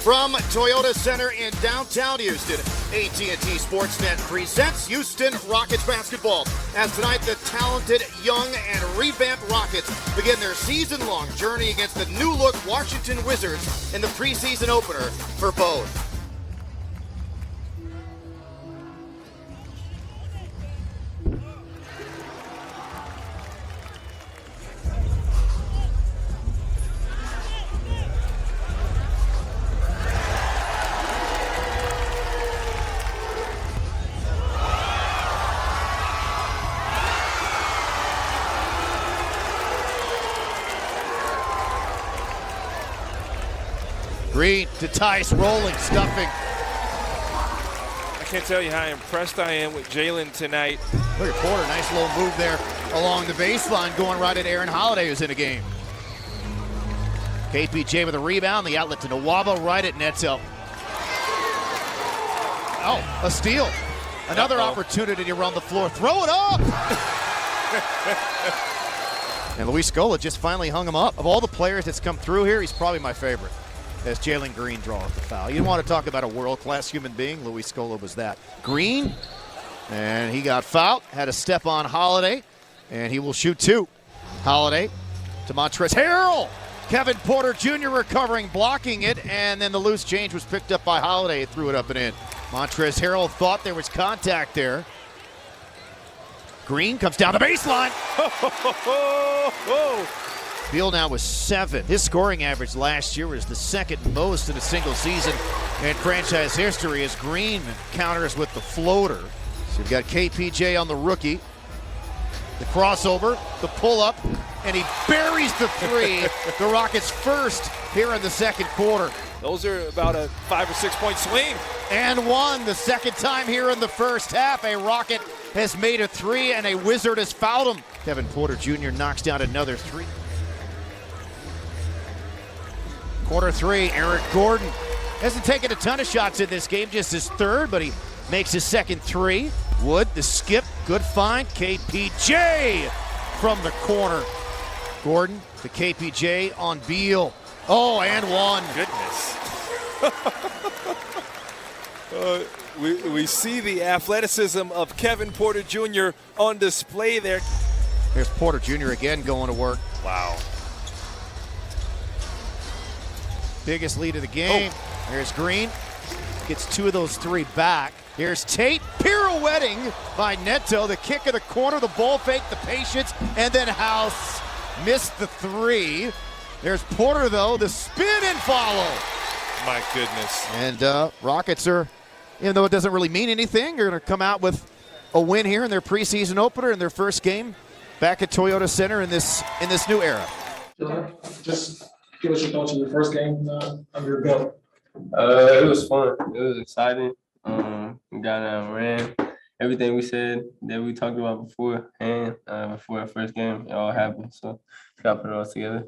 From Toyota Center in downtown Houston, AT&T Sportsnet presents Houston Rockets basketball. As tonight, the talented, young, and revamped Rockets begin their season-long journey against the new-look Washington Wizards in the preseason opener for both. Green to Tice, rolling, stuffing. I can't tell you how impressed I am with Jalen tonight. Look at Porter, nice little move there along the baseline, going right at Aaron Holiday, who's in the game. KPJ with a rebound, the outlet to Nwaba, right at Neto. Oh, a steal. Another opportunity to run the floor. Throw it up! And Luis Scola just finally hung him up. Of all the players that's come through here, he's probably my favorite. As Jalen Green draws the foul. You want to talk about a world-class human being? Luis Scola was that. Green, and he got fouled, had a step on Holiday, and he will shoot two. Holiday to Montrezl Harrell. Kevin Porter Jr. recovering, blocking it, and then the loose change was picked up by Holiday, threw it up and in. Montrezl Harrell thought there was contact there. Green comes down the baseline. Beal now with 7. His scoring average last year was the second most in a single season in franchise history as Green counters with the floater. So you've got KPJ on the rookie. The crossover, the pull-up, and he buries the 3. The Rockets first here in the second quarter. Those are about a 5 or 6 point swing. And one, the second time here in the first half. A Rocket has made a 3 and a Wizard has fouled him. Kevin Porter Jr. knocks down another 3. Quarter 3, Eric Gordon hasn't taken a ton of shots in this game, just his third, but he makes his second 3. Wood, the skip, good find. KPJ from the corner. Gordon to KPJ on Beal. Oh, and one. Goodness. We see the athleticism of Kevin Porter Jr. on display there. Here's Porter Jr. again going to work. Wow. Biggest lead of the game. Oh. There's Green. Gets 2 of those 3 back. Here's Tate, pirouetting by Neto. The kick of the corner, the ball fake, the patience, and then House missed the 3. There's Porter, though, the spin and follow. My goodness. And Rockets are, even though it doesn't really mean anything, they're going to come out with a win here in their preseason opener in their first game back at Toyota Center in this new era. Just give us your thoughts on your first game under your belt. It was fun. It was exciting. We got out and ran. Everything we said that we talked about before and before our first game, it all happened. So we got to put it all together.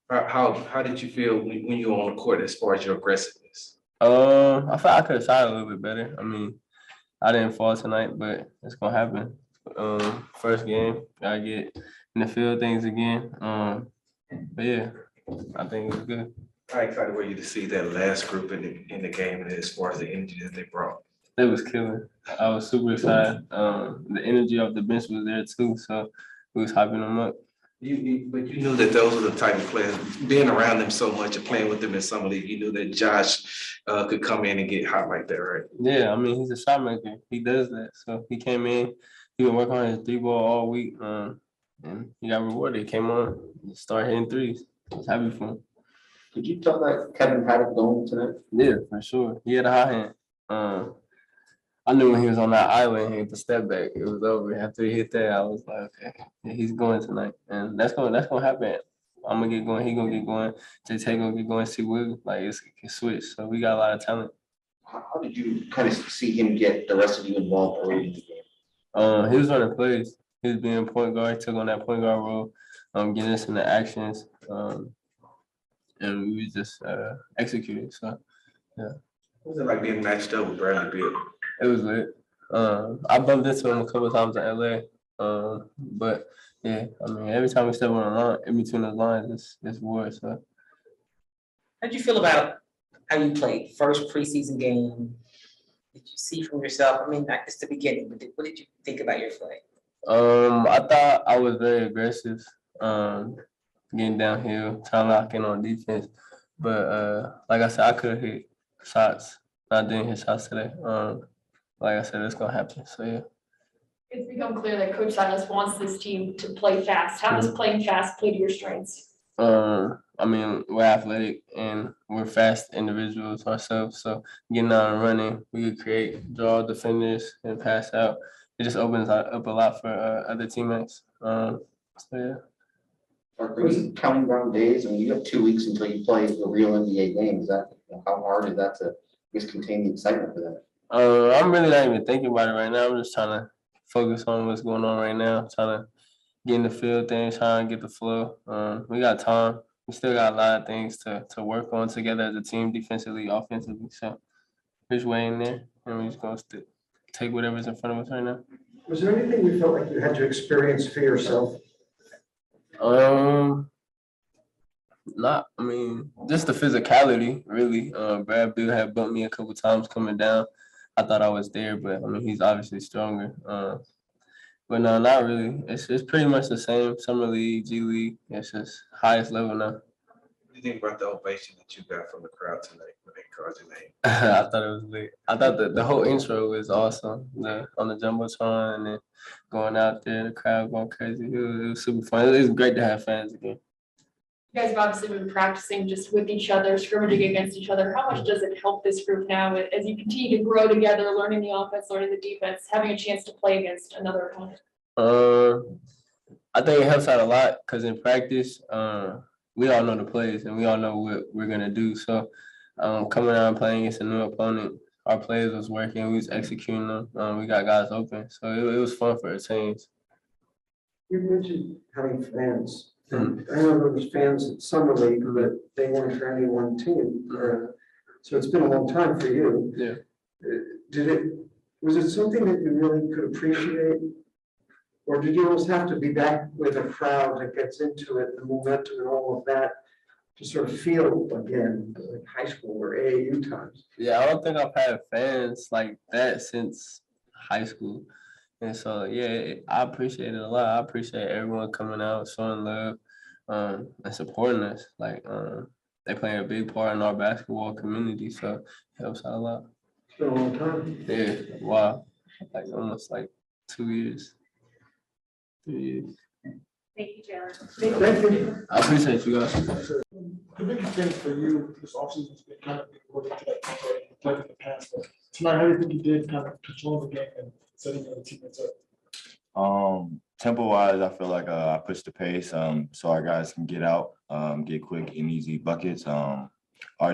How did you feel when you were on the court as far as your aggressiveness? I felt I could have shot a little bit better. I mean, I didn't fall tonight, but it's gonna happen. First game, gotta get in the field things again. But yeah, I think it was good. How excited were you to see that last group in the game and as far as the energy that they brought? It was killing. I was super excited. The energy of the bench was there too, so we was hyping them up. But you knew that those were the type of players, being around them so much and playing with them in summer league, you knew that Josh could come in and get hot like that, right? Yeah, I mean, he's a shot maker. He does that. So he came in, he been working on his 3-ball all week, and he got rewarded. He came on, started hitting threes. I was happy for him. Did you tell that Kevin had it going tonight? Yeah, for sure. He had a hot hand. I knew when he was on that island, he hit the step back. It was over. After he hit that, I was like, okay, yeah, he's going tonight, and that's gonna happen. I'm gonna get going. He gonna get going. JT gonna get going. See Will, like it can switch. So we got a lot of talent. How did you kind of see him get the rest of you involved early in the game? He was running plays. He was being point guard. Took on that point guard role, getting us into actions, and we just executed. So yeah. What was it like being matched up with Bradley Beal? It was lit. I bumped into him a couple of times in LA. But yeah, I mean, every time we step on the line, in between those lines, it's war. So How'd you feel about how you played? First preseason game. Did you see from yourself? I mean, not just the beginning, but what did you think about your play? I thought I was very aggressive, getting downhill, trying to lock in on defense. But like I said, I could have hit shots. I didn't hit shots today. Like I said, it's gonna happen. So yeah. It's become clear that Coach Silas wants this team to play fast. How does playing fast play to your strengths? I mean, we're athletic and we're fast individuals ourselves. So getting out and running, we could create, draw defenders, and pass out. It just opens up a lot for other teammates. So yeah. Are you counting down days? I mean, you have 2 weeks until you play the real NBA game. Is that, how hard is that to, I guess, contain the excitement for that? I'm really not even thinking about it right now. I'm just trying to focus on what's going on right now. Trying to get in the field things, trying to get the flow. We got time. We still got a lot of things to work on together as a team, defensively, offensively. So we're just waiting there, and we're just going to take whatever's in front of us right now. Was there anything you felt like you had to experience for yourself? I mean, just the physicality, really. Brad Bill had bumped me a couple times coming down. I thought I was there, but I mean, he's obviously stronger. But no, not really. It's pretty much the same. Summer League, G League. It's just highest level now. What do you think about the ovation that you got from the crowd tonight when they called your name? I thought it was lit. I thought the whole intro was awesome. On the jumbotron and then going out there, the crowd going crazy. It was super fun. It was great to have fans again. You guys have obviously been practicing just with each other, scrimmaging against each other. How much does it help this group now as you continue to grow together, learning the offense, learning the defense, having a chance to play against another opponent? I think it helps out a lot because in practice, we all know the plays and we all know what we're gonna do. So coming out and playing against a new opponent, our plays was working. We was executing them. We got guys open, so it was fun for the teams. You mentioned having fans. And I know there was fans at Summer League, but they weren't for any one team. So it's been a long time for you. Yeah. Was it something that you really could appreciate? Or did you almost have to be back with a crowd that gets into it, the momentum and all of that, to sort of feel again, like high school or AAU times? Yeah, I don't think I've had fans like that since high school. And so, yeah, I appreciate it a lot. I appreciate everyone coming out, showing love, and supporting us. Like, they play a big part in our basketball community, so it helps out a lot. It's been a long time. Yeah, wow. Like, almost like 2 years. 3 years. Thank you, Jalen. Thank you. I appreciate you guys. The biggest thing for you this offseason has been kind of working to that template you played in the past. But tonight, how do you think you did kind of controlling the game and setting the other teammates up? Tempo wise, I feel like I pushed the pace so our guys can get out, get quick and easy buckets. Our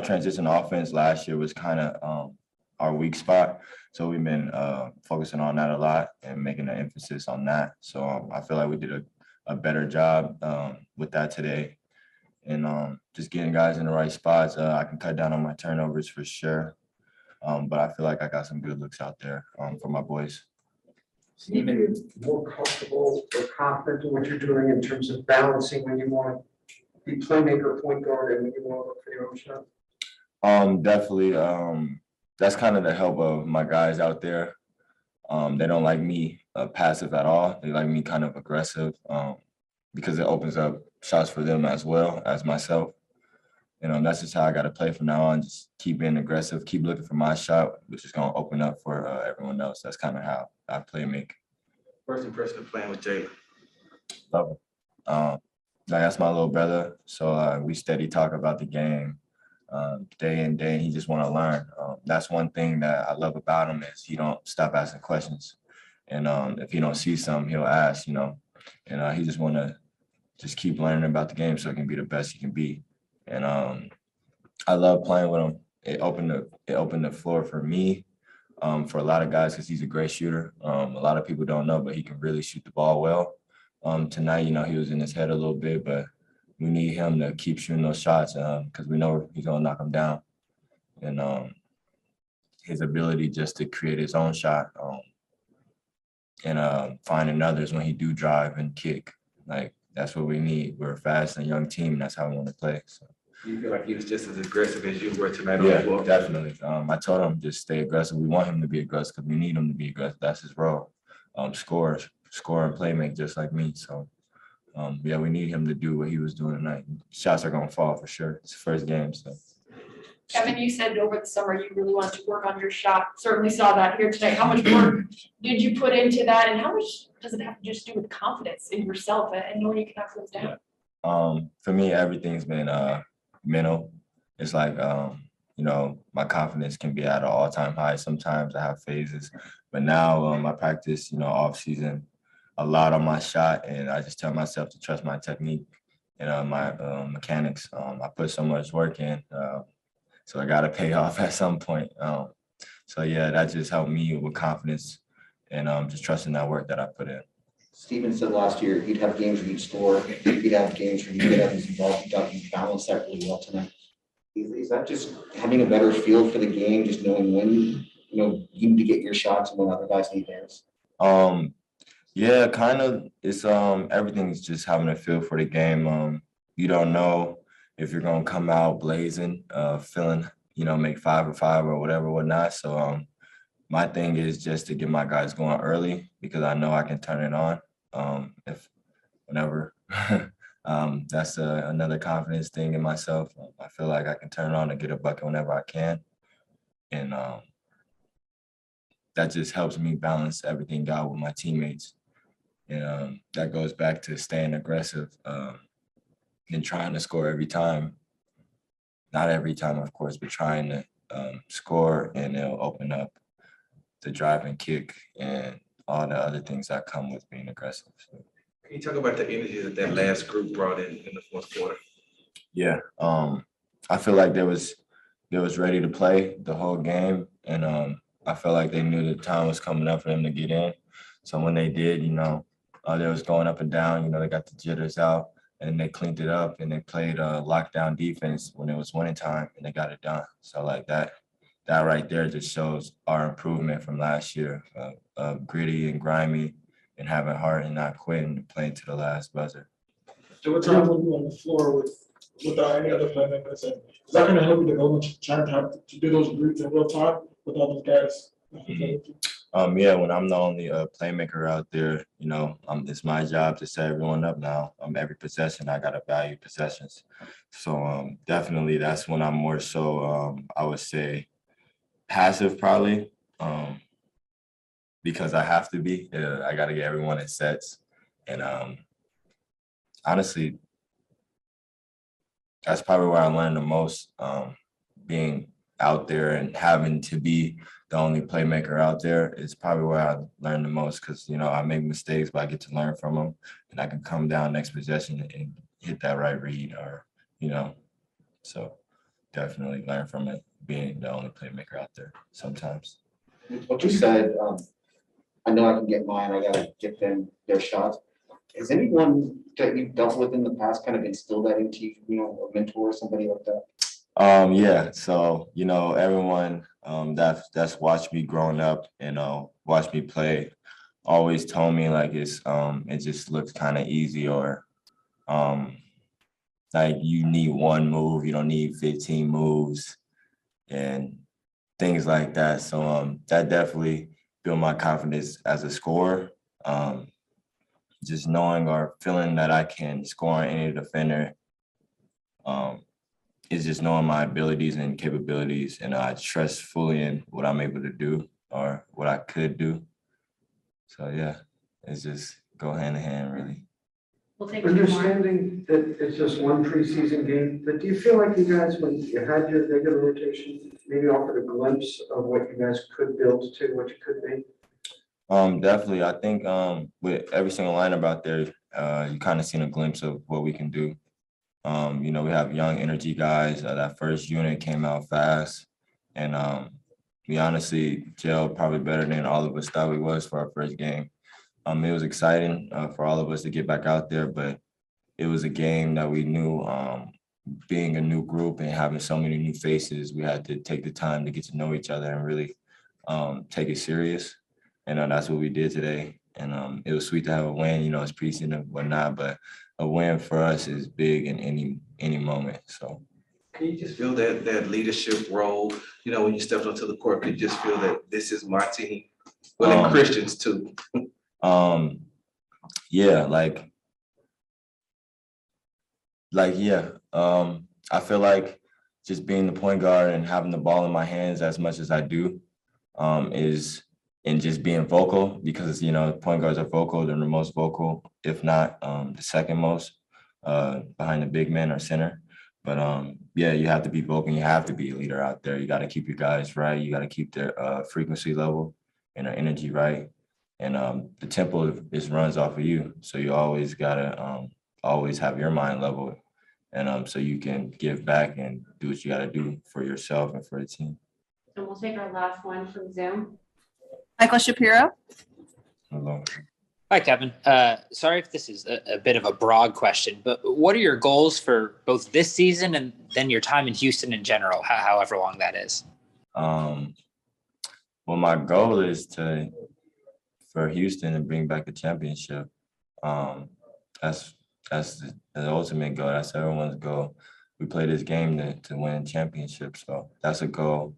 transition offense last year was kind of our weak spot. So we've been focusing on that a lot and making an emphasis on that. So I feel like we did a better job with that today. And just getting guys in the right spots. I can cut down on my turnovers for sure. But I feel like I got some good looks out there for my boys. Even more comfortable or confident in what you're doing in terms of balancing when you want to be playmaker, point guard, and when you want to look for your own shot? Definitely. That's kind of the help of my guys out there. They don't like me passive at all. They like me kind of aggressive because it opens up shots for them as well as myself. That's just how I got to play from now on. Just keep being aggressive, keep looking for my shot, which is going to open up for everyone else. That's kind of how I play and make. First impression of playing with Jalen? Love it. That's my little brother. So we steady talk about the game day in, day, and he just want to learn. That's one thing that I love about him is he don't stop asking questions. And if he don't see something, he'll ask, and he just want to just keep learning about the game so he can be the best he can be. And I love playing with him. It opened the floor for me, for a lot of guys, because he's a great shooter. A lot of people don't know, but he can really shoot the ball well. Tonight, he was in his head a little bit, but we need him to keep shooting those shots because we know he's gonna knock them down. And his ability just to create his own shot and finding others when he do drive and kick, like that's what we need. We're a fast and young team, and that's how we want to play. So You feel like he was just as aggressive as you were tonight on the Yeah, floor? definitely. I told him just stay aggressive. We want him to be aggressive because we need him to be aggressive. That's his role. Score and play make just like me. So yeah, we need him to do what he was doing tonight. Shots are gonna fall for sure. It's the first game, so. Kevin, you said over the summer you really wanted to work on your shot. Certainly saw that here tonight. How much work did you put into that, and how much does it have to just do with confidence in yourself and knowing you can knock those down? For me, everything's been mental. It's like you know, my confidence can be at an all-time high. Sometimes I have phases, but now I practice, you know, off season a lot on my shot, and I just tell myself to trust my technique and my mechanics. I put so much work in, so I got to pay off at some point. So yeah, that just helped me with confidence and just trusting that work that I put in. Steven said last year he'd have games where you'd score, he'd have games where you'd have these involved. You balanced that really well tonight. Is that just having a better feel for the game, just knowing when you need to get your shots and when other guys need theirs? Yeah, kind of. It's everything's just having a feel for the game. You don't know if you're gonna come out blazing, feeling, you know, make 5 or 5 or whatnot. So my thing is just to get my guys going early because I know I can turn it on. If whenever that's another confidence thing in myself. I feel like I can turn it on and get a bucket whenever I can, and that just helps me balance everything out with my teammates. And that goes back to staying aggressive and trying to score every time. Not every time, of course, but trying to score, and it'll open up the drive and kick and all the other things that come with being aggressive. So. Can you talk about the energy that last group brought in the fourth quarter? Yeah, I feel like they was ready to play the whole game, and I felt like they knew the time was coming up for them to get in. So when they did, you know, they was going up and down. You know, they got the jitters out, and they cleaned it up, and they played lockdown defense when it was winning time, and they got it done. So like that right there just shows our improvement from last year, gritty and grimy, and having heart and not quitting and playing to the last buzzer. So what time when you on the floor without any other playmakers, and is that gonna help you to go and try to have to do those reads in real time with all those guys? Yeah, when I'm the only playmaker out there, you know, it's my job to set everyone up now. Every possession, I gotta value possessions. So definitely that's when I'm more so I would say passive probably. Because I have to be. I got to get everyone in sets. And honestly, that's probably where I learned the most, being out there and having to be the only playmaker out there is probably where I learned the most because, you know, I make mistakes, but I get to learn from them. And I can come down next possession and hit that right read or, you know, so definitely learn from it, being the only playmaker out there sometimes. What you said, I know I can get mine, I gotta get them their shots. Has anyone that you've dealt with in the past kind of instilled that into you, you know, a mentor or somebody like that? Yeah, so you know, everyone that's watched me growing up and watched me play always told me like it just looks kind of easy or like you need one move, you don't need 15 moves and things like that. So that definitely built my confidence as a scorer. Just knowing or feeling that I can score on any defender is just knowing my abilities and capabilities, and I trust fully in what I'm able to do or what I could do. So yeah, it's just go hand in hand, really. We'll take two more. Understanding that it's just one preseason game, but do you feel like you guys, when you had your regular rotation, maybe offered a glimpse of what you guys could build to, what you could be? Definitely. I think with every single lineup out there, you kind of seen a glimpse of what we can do. You know, we have young energy guys. That first unit came out fast, and we honestly gelled probably better than all of us thought we was for our first game. It was exciting for all of us to get back out there, but it was a game that we knew, being a new group and having so many new faces, we had to take the time to get to know each other and really take it serious. And that's what we did today. And it was sweet to have a win. You know, it's preseason and whatnot, but a win for us is big in any moment. So you just feel that leadership role, you know, when you step onto the court, you just feel that this is my team? Well, and Christians too. Yeah, yeah. I feel like just being the point guard and having the ball in my hands as much as I do, is and just being vocal, because you know point guards are vocal. They're the most vocal, if not the second most, behind the big man or center. But yeah, you have to be vocal. You have to be a leader out there. You got to keep your guys right. You got to keep their frequency level and their energy right. And the tempo runs off of you. So you always gotta always have your mind level, and so you can give back and do what you gotta do for yourself and for the team. And we'll take our last one from Zoom. Michael Shapiro. Hello. Hi, Kevin. Sorry if this is a bit of a broad question, but what are your goals for both this season and then your time in Houston in general, however long that is? Well, my goal is for Houston to bring back a championship. That's the ultimate goal. That's everyone's goal. We play this game to win a championship, so that's a goal.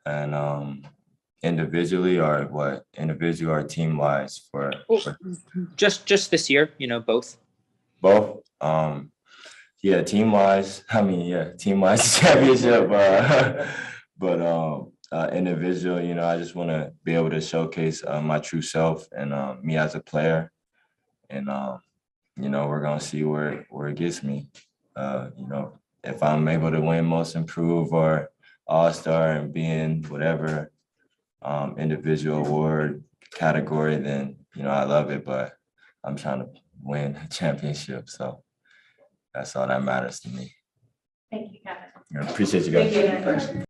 And individually or team wise for just this year, you know, both. Both. Yeah, team wise. I mean, yeah, team wise championship. But individual, you know, I just want to be able to showcase my true self and me as a player. And you know, we're gonna see where it gets me. You know, if I'm able to win Most Improved or All-Star and be in whatever individual award category, then you know I love it. But I'm trying to win a championship, so that's all that matters to me. Thank you, Kevin. I appreciate you guys. Thank you.